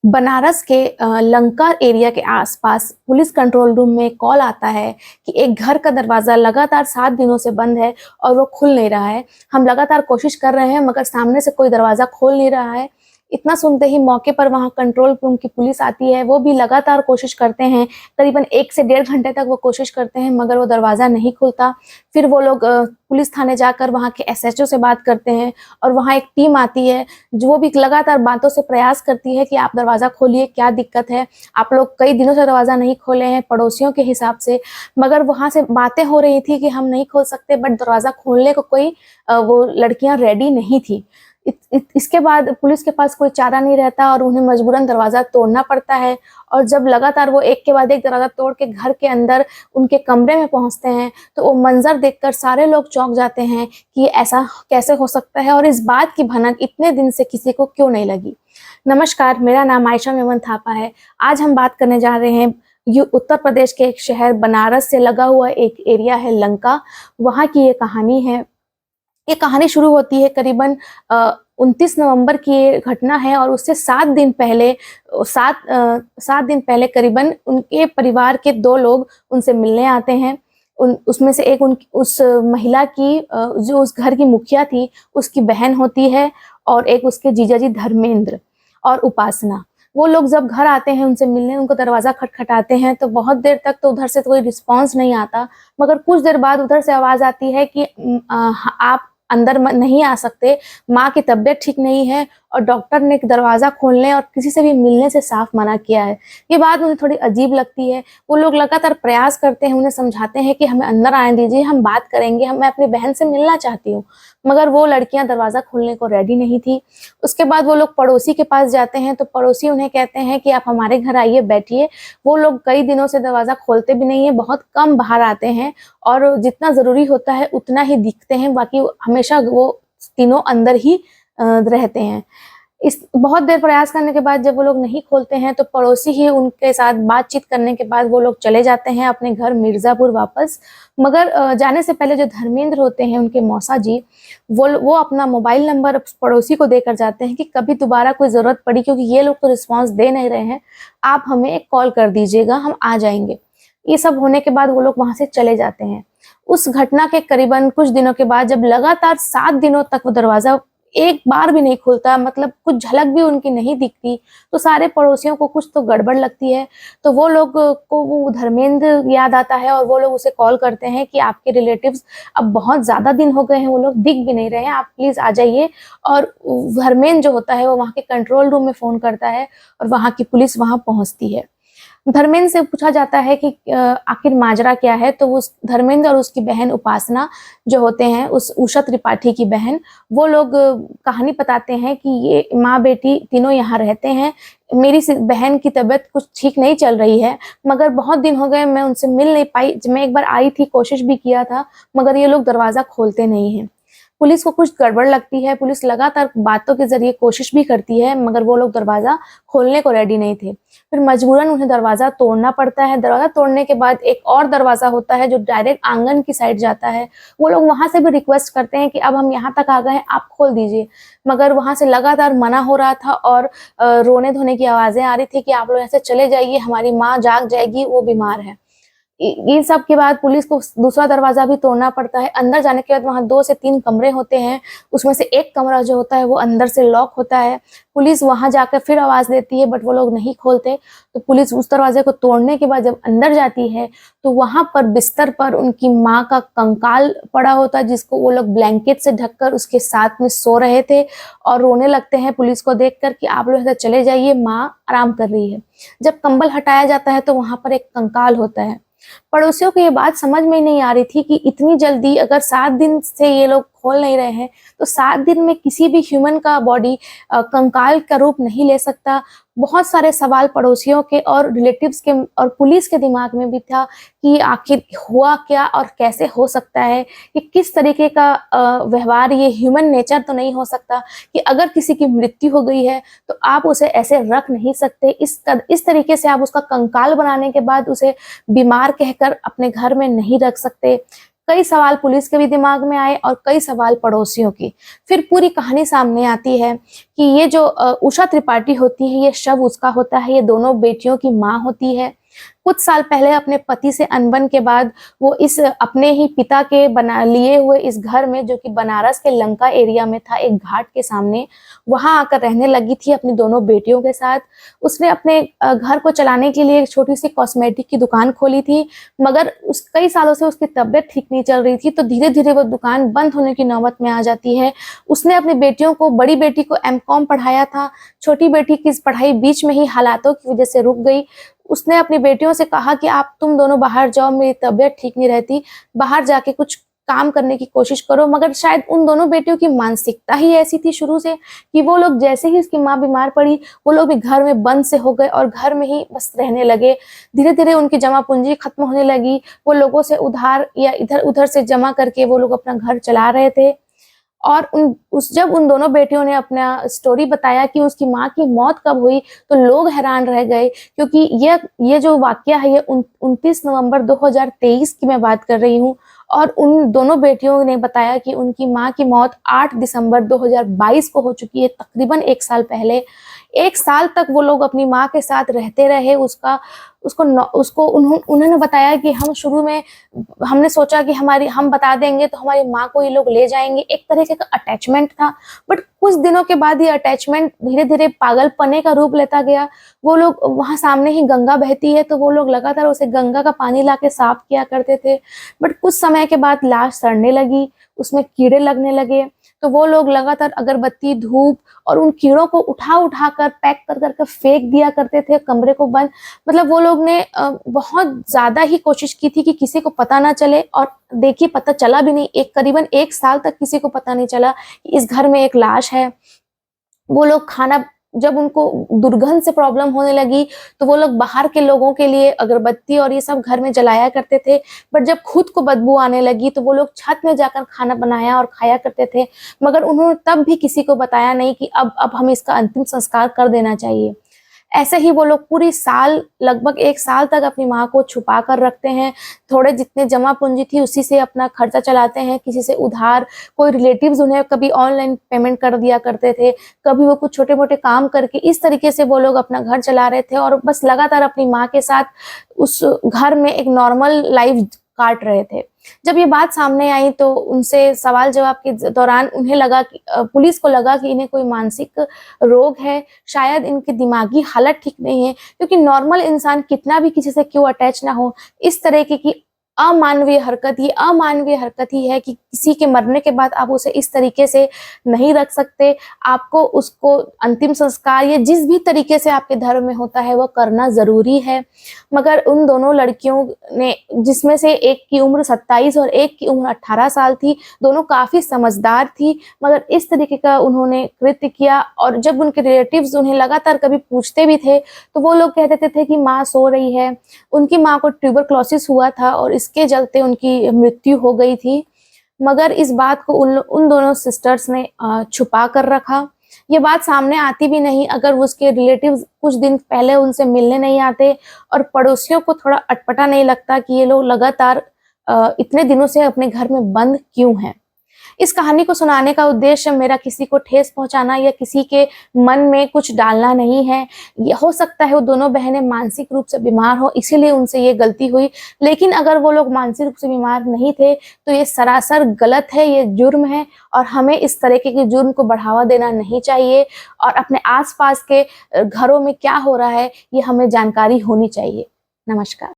बनारस के लंका एरिया के आसपास पुलिस कंट्रोल रूम में कॉल आता है कि एक घर का दरवाज़ा लगातार 7 दिनों से बंद है और वो खुल नहीं रहा है। हम लगातार कोशिश कर रहे हैं मगर सामने से कोई दरवाज़ा खोल नहीं रहा है। इतना सुनते ही मौके पर वहाँ कंट्रोल रूम की पुलिस आती है। वो भी लगातार कोशिश करते हैं, करीबन 1 से डेढ़ घंटे तक वो कोशिश करते हैं मगर वो दरवाज़ा नहीं खुलता। फिर वो लोग पुलिस थाने जाकर वहाँ के एसएचओ से बात करते हैं और वहाँ एक टीम आती है जो वो भी लगातार बातों से प्रयास करती है कि आप दरवाज़ा खोलिए, क्या दिक्कत है? आप लोग कई दिनों से दरवाज़ा नहीं खोले हैं पड़ोसियों के हिसाब से। मगर वहाँ से बातें हो रही थी कि हम नहीं खोल सकते, बट दरवाज़ा खोलने को कोई वो लड़कियाँ रेडी नहीं थी। इसके बाद पुलिस के पास कोई चारा नहीं रहता और उन्हें मजबूरन दरवाज़ा तोड़ना पड़ता है। और जब लगातार वो एक के बाद एक दरवाज़ा तोड़ के घर के अंदर उनके कमरे में पहुँचते हैं, तो वो मंज़र देखकर सारे लोग चौंक जाते हैं कि ऐसा कैसे हो सकता है और इस बात की भनक इतने दिन से किसी को क्यों नहीं लगी। नमस्कार, मेरा नाम आयशा मेमन थापा है। आज हम बात करने जा रहे हैं उत्तर प्रदेश के एक शहर बनारस से लगा हुआ एक एरिया है लंका, वहाँ की ये कहानी है। ये कहानी शुरू होती है करीबन 29 नवंबर की ये घटना है और उससे 7 दिन पहले करीबन उनके परिवार के 2 लोग उनसे मिलने आते हैं। उसमें से एक उस महिला की जो उस घर की मुखिया थी, उसकी बहन होती है और एक उसके जीजाजी धर्मेंद्र और उपासना। वो लोग जब घर आते हैं उनसे मिलने, उनको दरवाज़ा खटखटाते हैं तो बहुत देर तक तो उधर से कोई रिस्पॉन्स नहीं आता, मगर कुछ देर बाद उधर से आवाज़ आती है कि आप अंदर नहीं आ सकते, माँ की तबीयत ठीक नहीं है और डॉक्टर ने दरवाज़ा खोलने और किसी से भी मिलने से साफ मना किया है। ये बात उन्हें थोड़ी अजीब लगती है। वो लोग लगातार प्रयास करते हैं, उन्हें समझाते हैं कि हमें अंदर आने दीजिए, हम बात करेंगे, मैं अपनी बहन से मिलना चाहती हूँ, मगर वो लड़कियाँ दरवाज़ा खोलने को रेडी नहीं थी। उसके बाद वो लोग पड़ोसी के पास जाते हैं तो पड़ोसी उन्हें कहते हैं कि आप हमारे घर आइए, बैठिए। वो लोग कई दिनों से दरवाज़ा खोलते भी नहीं है, बहुत कम बाहर आते हैं और जितना ज़रूरी होता है उतना ही दिखते हैं, बाकी हमेशा वो तीनों अंदर ही रहते हैं। इस बहुत देर प्रयास करने के बाद जब वो लोग नहीं खोलते हैं तो पड़ोसी ही उनके साथ बातचीत करने के बाद वो लोग चले जाते हैं अपने घर मिर्ज़ापुर वापस। मगर जाने से पहले जो धर्मेंद्र होते हैं, उनके मौसा जी, वो अपना मोबाइल नंबर पड़ोसी को देकर जाते हैं कि कभी दोबारा कोई ज़रूरत पड़ी, क्योंकि ये लोग तो रिस्पॉन्स दे नहीं रहे हैं, आप हमें एक कॉल कर दीजिएगा, हम आ जाएँगे। ये सब होने के बाद वो लोग वहाँ से चले जाते हैं। उस घटना के करीबन कुछ दिनों के बाद जब लगातार 7 दिनों तक वो दरवाज़ा एक बार भी नहीं खुलता, मतलब कुछ झलक भी उनकी नहीं दिखती, तो सारे पड़ोसियों को कुछ तो गड़बड़ लगती है। तो वो लोग को वो धर्मेंद्र याद आता है और वो लोग उसे कॉल करते हैं कि आपके रिलेटिव्स अब बहुत ज़्यादा दिन हो गए हैं, वो लोग दिख भी नहीं रहे हैं, आप प्लीज़ आ जाइए। और धर्मेंद्र जो होता है वो वहाँ के कंट्रोल रूम में फ़ोन करता है और वहाँ की पुलिस वहाँ पहुँचती है। धर्मेंद्र से पूछा जाता है कि आखिर माजरा क्या है, तो उस धर्मेंद्र और उसकी बहन उपासना जो होते हैं, उस उषा त्रिपाठी की बहन, वो लोग कहानी बताते हैं कि ये माँ बेटी तीनों यहाँ रहते हैं। मेरी बहन की तबीयत कुछ ठीक नहीं चल रही है, मगर बहुत दिन हो गए मैं उनसे मिल नहीं पाई। मैं एक बार आई थी, कोशिश भी किया था, मगर ये लोग दरवाज़ा खोलते नहीं हैं। पुलिस को कुछ गड़बड़ लगती है, पुलिस लगातार बातों के ज़रिए कोशिश भी करती है, मगर वो लोग दरवाज़ा खोलने को रेडी नहीं थे। फिर मजबूरन उन्हें दरवाज़ा तोड़ना पड़ता है। दरवाज़ा तोड़ने के बाद एक और दरवाज़ा होता है जो डायरेक्ट आंगन की साइड जाता है। वो लोग वहाँ से भी रिक्वेस्ट करते हैं कि अब हम यहाँ तक आ गए हैं, आप खोल दीजिए, मगर वहाँ से लगातार मना हो रहा था और रोने-धोने की आवाज़ें आ रही थी कि आप लोग यहाँ से चले जाइए, हमारी माँ जाग जाएगी, वो बीमार है। इन सब के बाद पुलिस को दूसरा दरवाज़ा भी तोड़ना पड़ता है। अंदर जाने के बाद वहाँ 2 से 3 कमरे होते हैं, उसमें से एक कमरा जो होता है वो अंदर से लॉक होता है। पुलिस वहाँ जाकर फिर आवाज़ देती है, बट वो लोग नहीं खोलते। तो पुलिस उस दरवाज़े को तोड़ने के बाद जब अंदर जाती है तो वहाँ पर बिस्तर पर उनकी माँ का कंकाल पड़ा होता है, जिसको वो लोग ब्लैंकेट से ढककर उसके साथ में सो रहे थे और रोने लगते हैं पुलिस को देखकर कि आप लोग यहाँ से चले जाइए, माँ आराम कर रही है। जब कंबल हटाया जाता है तो वहाँ पर एक कंकाल होता है। पड़ोसियों को ये बात समझ में नहीं आ रही थी कि इतनी जल्दी, अगर 7 दिन से ये लोग खोल नहीं रहे हैं, तो 7 दिन में किसी भी ह्यूमन का बॉडी कंकाल का रूप नहीं ले सकता। बहुत सारे सवाल पड़ोसियों के और रिलेटिव्स के और पुलिस के दिमाग में भी था कि आखिर हुआ क्या और कैसे हो सकता है, कि किस तरीके का व्यवहार, ये ह्यूमन नेचर तो नहीं हो सकता कि अगर किसी की मृत्यु हो गई है तो आप उसे ऐसे रख नहीं सकते। इस तरीके से आप उसका कंकाल बनाने के बाद उसे बीमार कहकर अपने घर में नहीं रख सकते। कई सवाल पुलिस के भी दिमाग में आए और कई सवाल पड़ोसियों की। फिर पूरी कहानी सामने आती है कि ये जो उषा त्रिपाठी होती है, ये शव उसका होता है, ये दोनों बेटियों की माँ होती है। कुछ साल पहले अपने पति से अनबन के बाद वो इस अपने ही पिता के बना लिए हुए इस घर में, जो कि बनारस के लंका एरिया में था, एक घाट के सामने, वहां आकर रहने लगी थी अपनी दोनों बेटियों के साथ। उसने अपने घर को चलाने के लिए एक छोटी सी कॉस्मेटिक की दुकान खोली थी, मगर उस कई सालों से उसकी तबीयत ठीक नहीं चल रही थी, तो धीरे धीरे वो दुकान बंद होने की नौबत में आ जाती है। उसने अपनी बेटियों को, बड़ी बेटी को एमकॉम पढ़ाया था, छोटी बेटी की पढ़ाई बीच में ही हालातों की वजह से रुक गई। उसने अपनी बेटियों से कहा कि आप तुम दोनों बाहर जाओ, मेरी तबीयत ठीक नहीं रहती, बाहर जाके कुछ काम करने की कोशिश करो। मगर शायद उन दोनों बेटियों की मानसिकता ही ऐसी थी शुरू से कि वो लोग जैसे ही उसकी माँ बीमार पड़ी, वो लोग भी घर में बंद से हो गए और घर में ही बस रहने लगे। धीरे धीरे उनकी जमा पूंजी खत्म होने लगी, वो लोगों से उधार या इधर उधर से जमा करके वो लोग अपना घर चला रहे थे। और जब उन दोनों बेटियों ने अपना स्टोरी बताया कि उसकी माँ की मौत कब हुई, तो लोग हैरान रह गए, क्योंकि ये जो वाकया है, ये 29 नवंबर 2023 की मैं बात कर रही हूँ। और उन दोनों बेटियों ने बताया कि उनकी माँ की मौत 8 दिसंबर 2022 को हो चुकी है, तकरीबन 1 साल पहले। 1 साल तक वो लोग अपनी माँ के साथ रहते रहे। उन्होंने बताया कि हम शुरू में हमने सोचा कि हम बता देंगे तो हमारी माँ को ये लोग ले जाएंगे, एक तरीके का अटैचमेंट था। बट कुछ दिनों के बाद ये अटैचमेंट धीरे धीरे पागलपने का रूप लेता गया। वो लोग, वहां सामने ही गंगा बहती है, तो वो लोग लगातार उसे गंगा का पानी लाके साफ किया करते थे। बट कुछ समय के बाद लाश सड़ने लगी, उसमें कीड़े लगने लगे, तो वो लोग लगातार अगरबत्ती, धूप और उन कीड़ों को उठा उठा कर पैक कर कर फेंक दिया करते थे, कमरे को बंद। मतलब वो लोग ने बहुत ज्यादा ही कोशिश की थी कि किसी को पता ना चले, और देखिए पता चला भी नहीं। करीबन 1 साल तक किसी को पता नहीं चला कि इस घर में एक लाश है। वो लोग खाना, जब उनको दुर्गंध से प्रॉब्लम होने लगी, तो वो लोग बाहर के लोगों के लिए अगरबत्ती और ये सब घर में जलाया करते थे। बट जब खुद को बदबू आने लगी, तो वो लोग छत में जाकर खाना बनाया और खाया करते थे। मगर उन्होंने तब भी किसी को बताया नहीं कि अब हमें इसका अंतिम संस्कार कर देना चाहिए। ऐसे ही वो लोग पूरी साल, लगभग 1 साल तक अपनी माँ को छुपा कर रखते हैं। थोड़े जितने जमा पूंजी थी उसी से अपना खर्चा चलाते हैं, किसी से उधार, कोई रिलेटिव्स उन्हें कभी ऑनलाइन पेमेंट कर दिया करते थे, कभी वो कुछ छोटे मोटे काम करके, इस तरीके से वो लोग अपना घर चला रहे थे और बस लगातार अपनी माँ के साथ उस घर में एक नॉर्मल लाइफ काट रहे थे। जब ये बात सामने आई, तो उनसे सवाल जवाब के दौरान उन्हें लगा कि पुलिस को लगा कि इन्हें कोई मानसिक रोग है, शायद इनकी दिमागी हालत ठीक नहीं है, क्योंकि नॉर्मल इंसान कितना भी किसी से क्यों अटैच ना हो, इस तरह की अमानवीय हरकत, ये अमानवीय हरकत ही है कि किसी के मरने के बाद आप उसे इस तरीके से नहीं रख सकते। आपको उसको अंतिम संस्कार या जिस भी तरीके से आपके धर्म में होता है वो करना जरूरी है। मगर उन दोनों लड़कियों ने, जिसमें से एक की उम्र 27 और एक की उम्र 18 साल थी, दोनों काफी समझदार थी, मगर इस तरीके का उन्होंने कृत्य किया। और जब उनके रिलेटिव्स उन्हें लगातार कभी पूछते भी थे, तो वो लोग कह देते थे कि माँ सो रही है। उनकी माँ को ट्यूबरक्लोसिस हुआ था और इसके चलते उनकी मृत्यु हो गई थी। मगर इस बात को उन दोनों सिस्टर्स ने छुपा कर रखा। ये बात सामने आती भी नहीं अगर उसके रिलेटिव्स कुछ दिन पहले उनसे मिलने नहीं आते, और पड़ोसियों को थोड़ा अटपटा नहीं लगता कि ये लोग लगातार इतने दिनों से अपने घर में बंद क्यों हैं। इस कहानी को सुनाने का उद्देश्य मेरा किसी को ठेस पहुंचाना या किसी के मन में कुछ डालना नहीं है। ये हो सकता है वो दोनों बहनें मानसिक रूप से बीमार हो, इसीलिए उनसे ये गलती हुई। लेकिन अगर वो लोग मानसिक रूप से बीमार नहीं थे, तो ये सरासर गलत है, ये जुर्म है, और हमें इस तरीके के जुर्म को बढ़ावा देना नहीं चाहिए। और अपने आसपास के घरों में क्या हो रहा है, ये हमें जानकारी होनी चाहिए। नमस्कार।